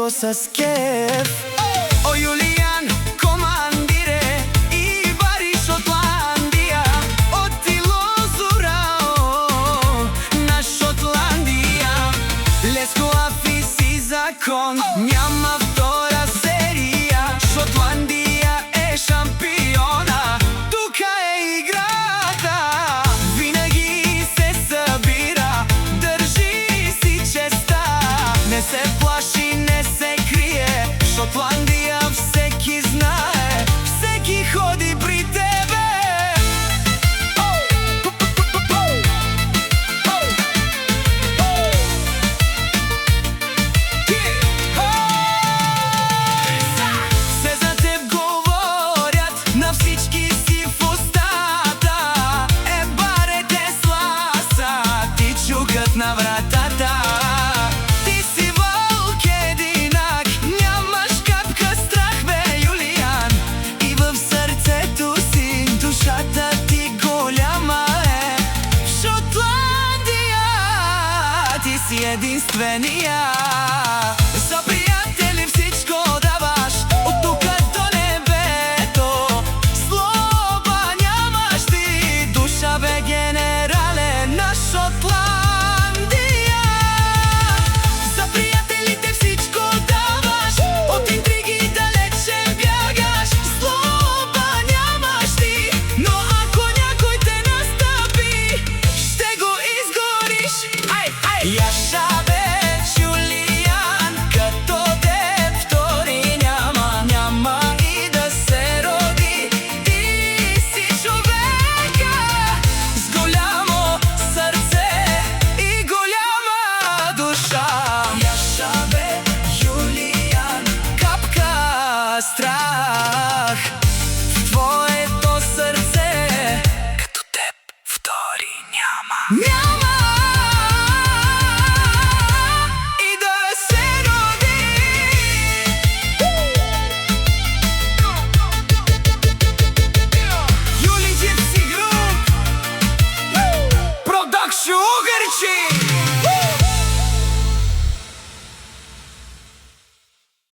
to с кеф. О, Юлиян, командире, и бари Шотландия, отило зурао на Шотландия. Леско афиси закон, няма втора серия. Шотландия е шампиона, тука е играта. Винаги се събира, държи си честа. Не се плаши, не се крие, Шотландия всеки знае, всеки ходи при тебе. Все за теб говорят, на всички си в устата. Барете сласа, ти чукат на вратата. Ти си вълк единак, нямаш капка страх, бе, Юлиян. И в сърцето си душата ти голяма е. В Шотландия ти си единствения. За приятели всичко даваш, от тука до небето. Злоба нямаш ти, душа бе генерален на Шотландия. За приятелите всичко даваш, от интриги далече бягаш. Злоба нямаш ти, но ако някой те настъпи, ще го изгориш. Яша бе, Юлиян, като теб втори няма. Няма и да се роди, ти си човека с голямо сърце и голяма душа. Яша бе, Юлиян, капка страх в твоето сърце, като теб втори няма.